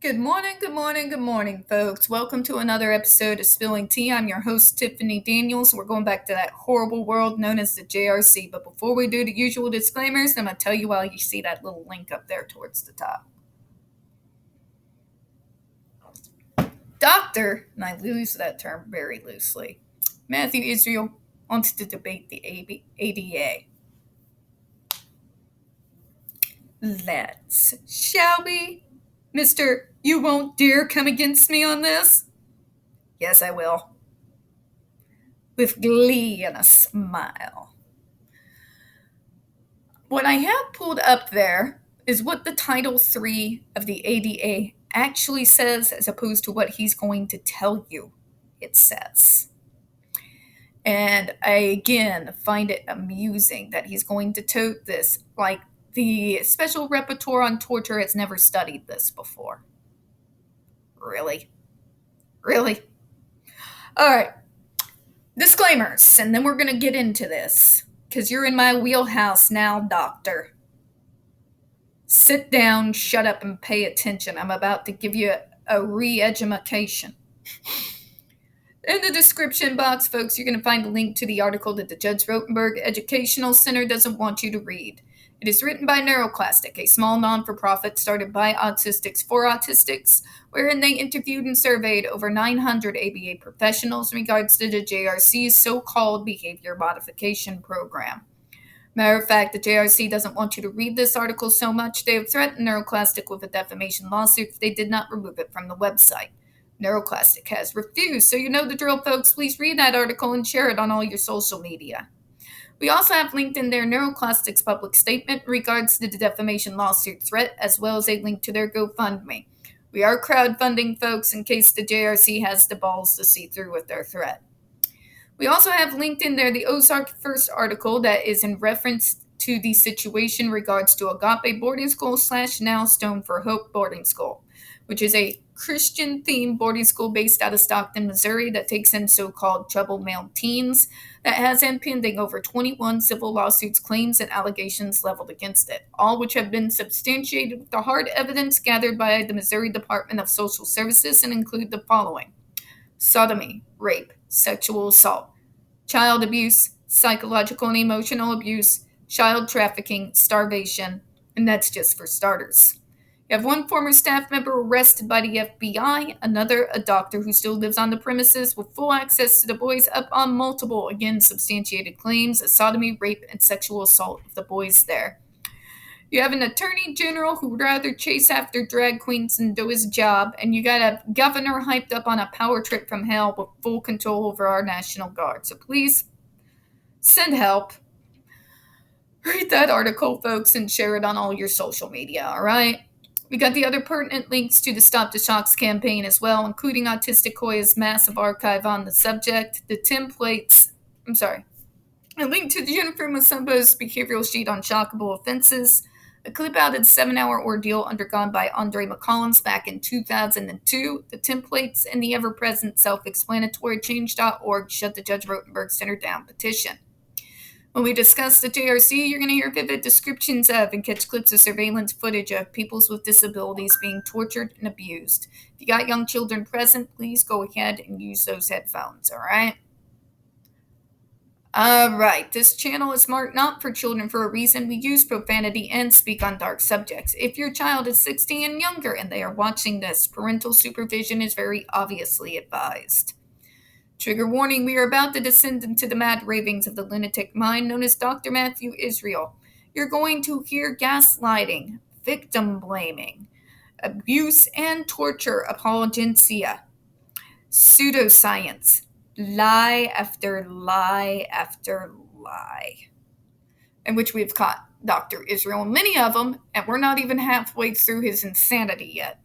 Good morning, good morning, good morning, folks. Welcome to another episode of Spilling Tea. I'm your host, Tiffany Daniels. We're going back to that horrible world known as the JRC. But before we do the usual disclaimers, I'm going to tell you why you see that little link up there towards the top. Doctor, and I use that term very loosely, Matthew Israel wants to debate the ADA. Let's, shall we? Mr. You won't dare come against me on this? Yes, I will. With glee and a smile. What I have pulled up there is what the Title III of the ADA actually says as opposed to what he's going to tell you it says. And I, again, find it amusing that he's going to tote this like the Special Rapporteur on Torture has never studied this before. Really? Really? All right. Disclaimers, and then we're going to get into this, because you're in my wheelhouse now, Doctor. Sit down, shut up, and pay attention. I'm about to give you a re-education. In the description box, folks, you're going to find a link to the article that the Judge Rotenberg Educational Center doesn't want you to read. It is written by NeuroClastic, a small non-for-profit started by autistics for autistics, wherein they interviewed and surveyed over 900 ABA professionals in regards to the JRC's so-called behavior modification program. Matter of fact, the JRC doesn't want you to read this article so much, they have threatened NeuroClastic with a defamation lawsuit if they did not remove it from the website. NeuroClastic has refused, so you know the drill, folks. Please read that article and share it on all your social media. We also have linked in there NeuroClastic's public statement in regards to the defamation lawsuit threat, as well as a link to their GoFundMe. We are crowdfunding, folks, in case the JRC has the balls to see through with their threat. We also have linked in there the Ozark First article that is in reference to the situation in regards to Agape Boarding School / now Stone for Hope Boarding School, which is a Christian-themed boarding school based out of Stockton, Missouri that takes in so-called troubled male teens that has impending over 21 civil lawsuits, claims, and allegations leveled against it, all which have been substantiated with the hard evidence gathered by the Missouri Department of Social Services and include the following: sodomy, rape, sexual assault, child abuse, psychological and emotional abuse, child trafficking, starvation, and that's just for starters. You have one former staff member arrested by the FBI, another a doctor who still lives on the premises with full access to the boys up on multiple, again, substantiated claims of sodomy, rape, and sexual assault of the boys there. You have an attorney general who would rather chase after drag queens than do his job, and you got a governor hyped up on a power trip from hell with full control over our National Guard. So please, send help. Read that article, folks, and share it on all your social media, all right? We got the other pertinent links to the Stop the Shocks campaign as well, including Autistic Hoya's massive archive on the subject, a link to the Jennifer Musumbo's behavioral sheet on shockable offenses, a clip out of the 7-hour ordeal undergone by Andre McCollins back in 2002, the templates, and the ever-present self-explanatory Change.org Shut the Judge Rotenberg Center Down petition. When we discuss the JRC, you're going to hear vivid descriptions of and catch clips of surveillance footage of people with disabilities being tortured and abused. If you got young children present, please go ahead and use those headphones, all right? All right, this channel is marked not for children for a reason. We use profanity and speak on dark subjects. If your child is 16 and younger and they are watching this, parental supervision is very obviously advised. Trigger warning, we are about to descend into the mad ravings of the lunatic mind known as Dr. Matthew Israel. You're going to hear gaslighting, victim blaming, abuse and torture apologencia, pseudoscience, lie after lie after lie, in which we've caught Dr. Israel, many of them, and we're not even halfway through his insanity yet.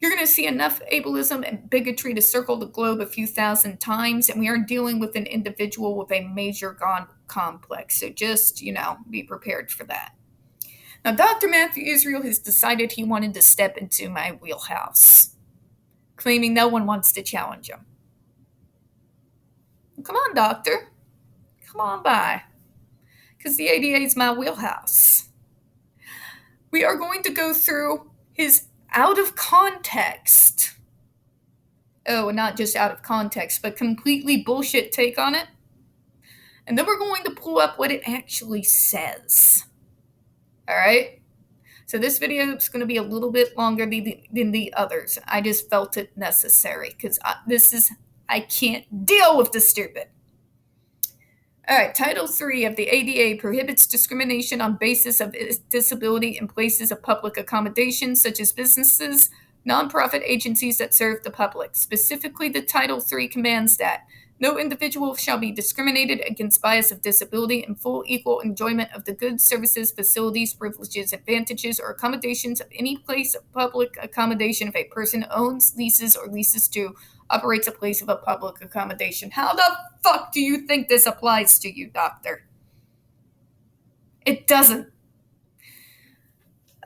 You're going to see enough ableism and bigotry to circle the globe a few thousand times, and we are dealing with an individual with a major God complex, so just, be prepared for that. Now, Dr. Matthew Israel has decided he wanted to step into my wheelhouse, claiming no one wants to challenge him. Come on, doctor. Come on by, because the ADA is my wheelhouse. We are going to go through his out of context, oh, not just out of context, but completely bullshit take on it. And then we're going to pull up what it actually says. All right? So this video is going to be a little bit longer than the others. I just felt it necessary because I can't deal with the stupid. All right, Title III of the ADA prohibits discrimination on basis of disability in places of public accommodation, such as businesses, nonprofit agencies that serve the public. Specifically, the Title III commands that no individual shall be discriminated against bias of disability in full equal enjoyment of the goods, services, facilities, privileges, advantages, or accommodations of any place of public accommodation if a person owns, leases, or leases to operates a place of a public accommodation. How the fuck do you think this applies to you, doctor? It doesn't.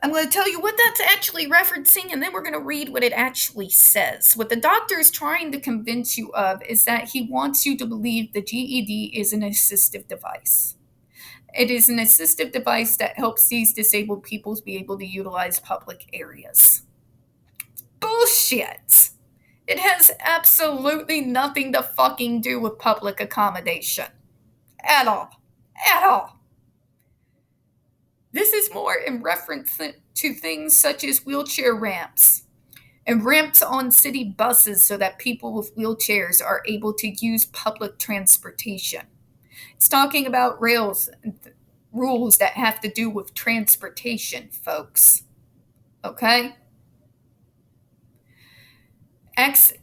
I'm going to tell you what that's actually referencing, and then we're going to read what it actually says. What the doctor is trying to convince you of is that he wants you to believe the GED is an assistive device. It is an assistive device that helps these disabled people be able to utilize public areas. Bullshit! It has absolutely nothing to fucking do with public accommodation. At all. At all. This is more in reference to things such as wheelchair ramps and ramps on city buses so that people with wheelchairs are able to use public transportation. It's talking about rules that have to do with transportation, folks. Okay?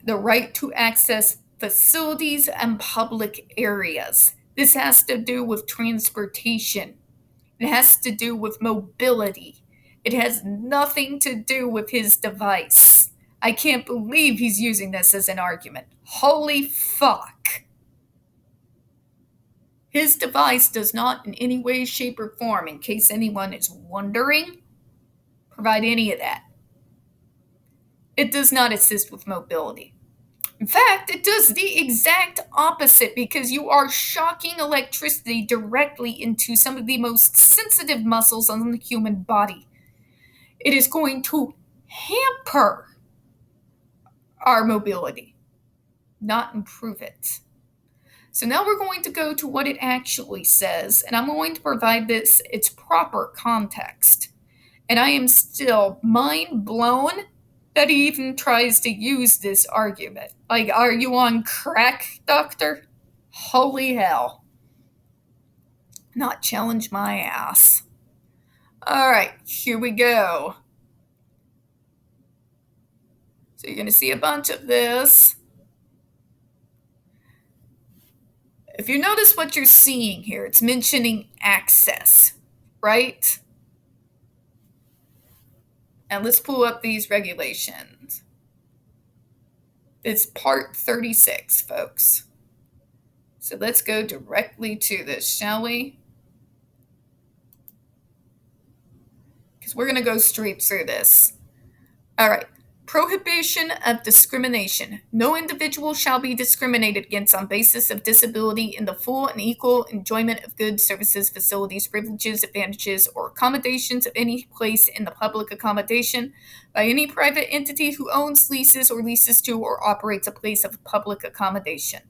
The right to access facilities and public areas. This has to do with transportation. It has to do with mobility. It has nothing to do with his device. I can't believe he's using this as an argument. Holy fuck. His device does not in any way, shape, or form, in case anyone is wondering, provide any of that. It does not assist with mobility. In fact, it does the exact opposite because you are shocking electricity directly into some of the most sensitive muscles on the human body. It is going to hamper our mobility, not improve it. So now we're going to go to what it actually says, and I'm going to provide this its proper context. And I am still mind blown that he even tries to use this argument. Like, are you on crack, doctor? Holy hell. Not challenge my ass. All right, here we go. So you're going to see a bunch of this. If you notice what you're seeing here, it's mentioning access, right? And let's pull up these regulations. It's part 36, folks. So let's go directly to this, shall we? Because we're going to go straight through this. All right. Prohibition of discrimination. No individual shall be discriminated against on basis of disability in the full and equal enjoyment of goods, services, facilities, privileges, advantages, or accommodations of any place in the public accommodation by any private entity who owns, leases, or leases to, or operates a place of public accommodation.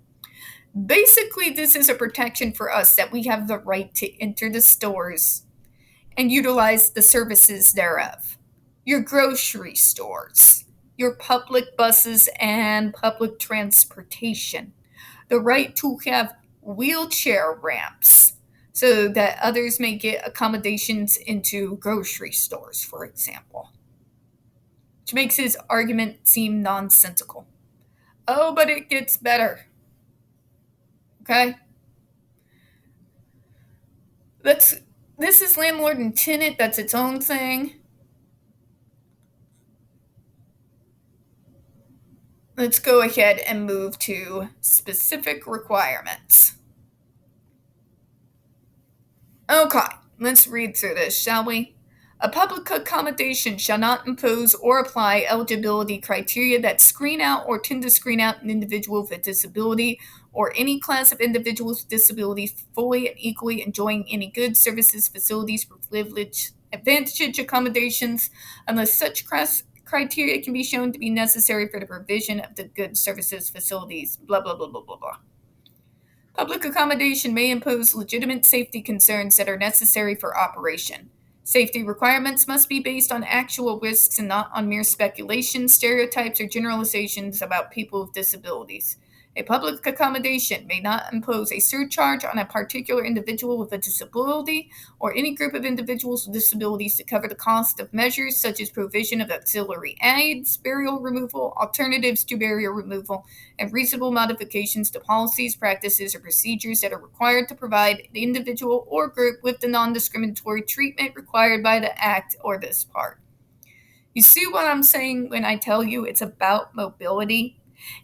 Basically, this is a protection for us that we have the right to enter the stores and utilize the services thereof. Your grocery stores, your public buses and public transportation, the right to have wheelchair ramps so that others may get accommodations into grocery stores, for example, which makes his argument seem nonsensical. Oh, but it gets better. Okay? This is landlord and tenant, that's its own thing. Let's go ahead and move to specific requirements. Okay, let's read through this, shall we? A public accommodation shall not impose or apply eligibility criteria that screen out or tend to screen out an individual with a disability or any class of individuals with disabilities fully and equally enjoying any goods, services, facilities, advantage accommodations unless such criteria can be shown to be necessary for the provision of the goods, services, facilities, blah, blah, blah, blah, blah, blah. Public accommodation may impose legitimate safety concerns that are necessary for operation. Safety requirements must be based on actual risks and not on mere speculation, stereotypes, or generalizations about people with disabilities. A public accommodation may not impose a surcharge on a particular individual with a disability or any group of individuals with disabilities to cover the cost of measures such as provision of auxiliary aids, barrier removal, alternatives to barrier removal, and reasonable modifications to policies, practices, or procedures that are required to provide the individual or group with the non-discriminatory treatment required by the Act or this part. You see what I'm saying when I tell you it's about mobility?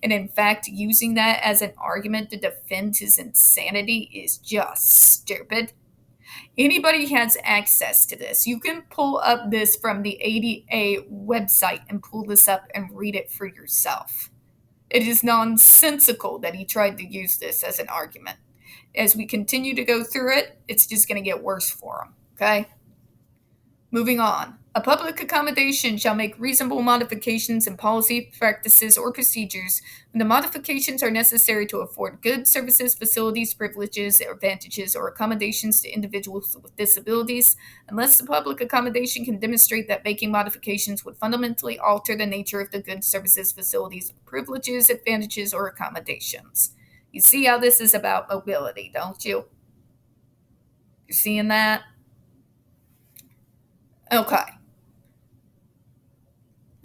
And in fact, using that as an argument to defend his insanity is just stupid. Anybody has access to this. You can pull up this from the ADA website and pull this up and read it for yourself. It is nonsensical that he tried to use this as an argument. As we continue to go through it, it's just going to get worse for him, okay? Moving on. A public accommodation shall make reasonable modifications in policy, practices, or procedures when the modifications are necessary to afford goods, services, facilities, privileges, advantages, or accommodations to individuals with disabilities, unless the public accommodation can demonstrate that making modifications would fundamentally alter the nature of the goods, services, facilities, privileges, advantages, or accommodations. You see how this is about mobility, don't you? You're seeing that? Okay.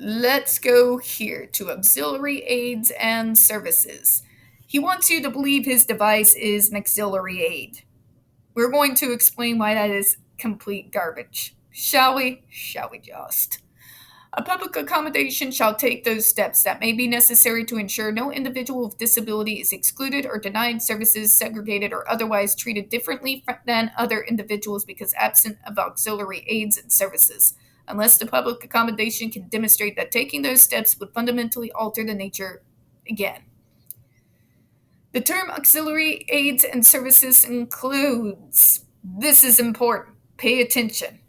Let's go here to auxiliary aids and services. He wants you to believe his device is an auxiliary aid. We're going to explain why that is complete garbage. Shall we? Shall we just? A public accommodation shall take those steps that may be necessary to ensure no individual with disability is excluded or denied services, segregated, or otherwise treated differently than other individuals because absent of auxiliary aids and services, unless the public accommodation can demonstrate that taking those steps would fundamentally alter the nature again. The term auxiliary aids and services includes, this is important, pay attention,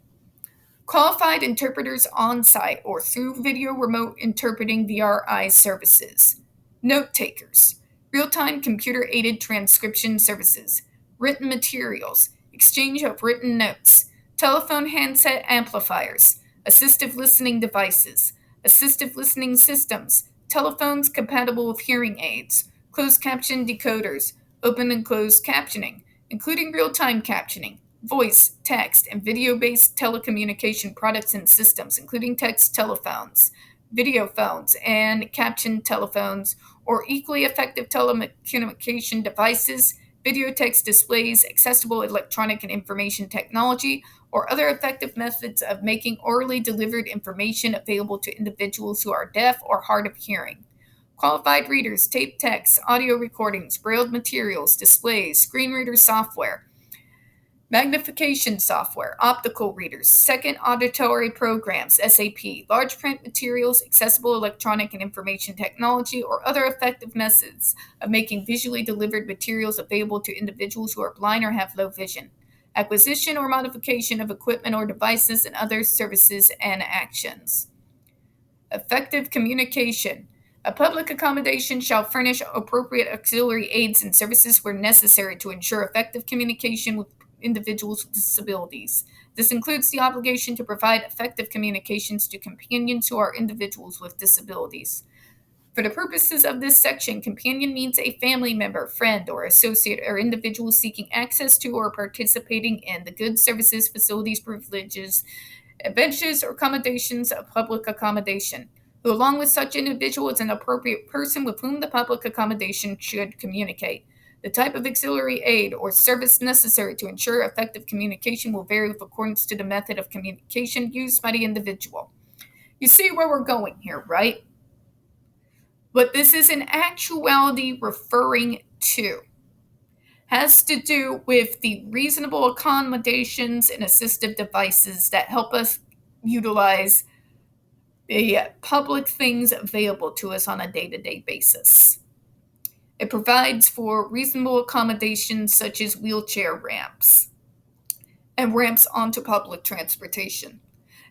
qualified interpreters on site or through video remote interpreting VRI services, note takers, real time computer aided transcription services, written materials, exchange of written notes, telephone handset amplifiers, assistive listening devices, assistive listening systems, telephones compatible with hearing aids, closed caption decoders, open and closed captioning, including real time captioning, voice, text, and video-based telecommunication products and systems, including text telephones, video phones, and caption telephones, or equally effective telecommunication devices, video text displays, accessible electronic and information technology, or other effective methods of making orally delivered information available to individuals who are deaf or hard of hearing. Qualified readers, tape text, audio recordings, brailled materials, displays, screen reader software, magnification software, optical readers, second auditory programs, SAP, large print materials, accessible electronic and information technology, or other effective methods of making visually delivered materials available to individuals who are blind or have low vision, acquisition or modification of equipment or devices, and other services and actions. Effective communication. A public accommodation shall furnish appropriate auxiliary aids and services where necessary to ensure effective communication with individuals with disabilities. This includes the obligation to provide effective communications to companions who are individuals with disabilities. For the purposes of this section, companion means a family member, friend, or associate, or individual seeking access to or participating in the goods, services, facilities, privileges, advantages, or accommodations of public accommodation, who along with such individual is an appropriate person with whom the public accommodation should communicate. The type of auxiliary aid or service necessary to ensure effective communication will vary with accordance to the method of communication used by the individual. You see where we're going here, right? What this is in actuality referring to has to do with the reasonable accommodations and assistive devices that help us utilize the public things available to us on a day-to-day basis. It provides for reasonable accommodations such as wheelchair ramps. and ramps onto public transportation.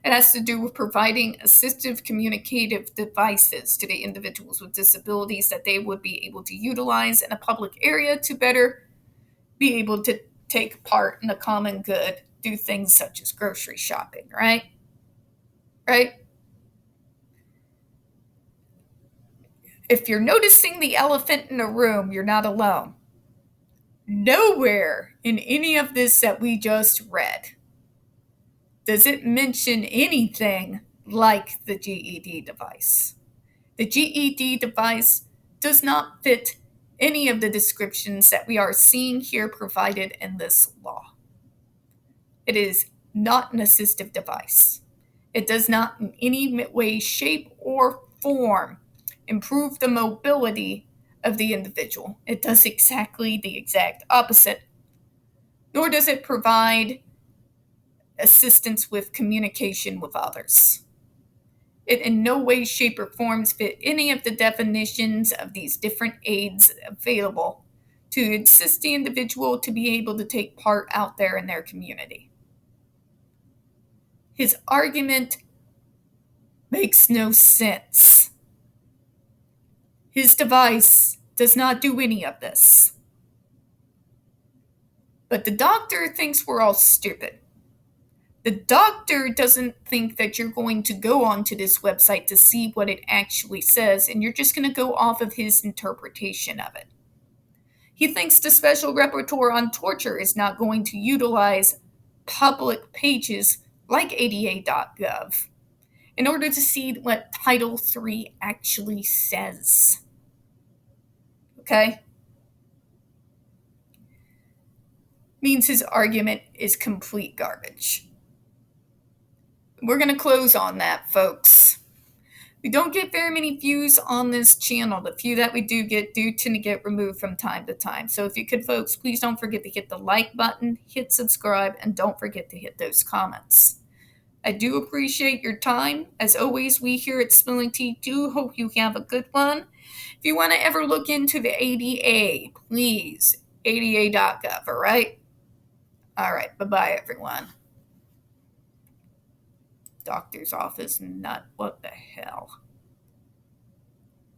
It has to do with providing assistive communicative devices to the individuals with disabilities that they would be able to utilize in a public area to better be able to take part in the common good, do things such as grocery shopping, right? Right? If you're noticing the elephant in the room, you're not alone. Nowhere in any of this that we just read does it mention anything like the GED device. The GED device does not fit any of the descriptions that we are seeing here provided in this law. It is not an assistive device. It does not in any way, shape, or form improve the mobility of the individual. It does exactly the exact opposite. Nor does it provide assistance with communication with others. It in no way, shape, or forms fit any of the definitions of these different aids available to assist the individual to be able to take part out there in their community. His argument makes no sense. His device does not do any of this. But the doctor thinks we're all stupid. The doctor doesn't think that you're going to go onto this website to see what it actually says, and you're just going to go off of his interpretation of it. He thinks the special rapporteur on torture is not going to utilize public pages like ADA.gov in order to see what Title III actually says. Okay? Means his argument is complete garbage. We're going to close on that, folks. We don't get very many views on this channel. The few that we do get do tend to get removed from time to time. So if you could, folks, please don't forget to hit the like button, hit subscribe, and don't forget to hit those comments. I do appreciate your time. As always, we here at Spilling Tea do hope you have a good one. If you want to ever look into the ADA, please, ada.gov, all right? All right, bye-bye, everyone. Doctor's office nut, what the hell?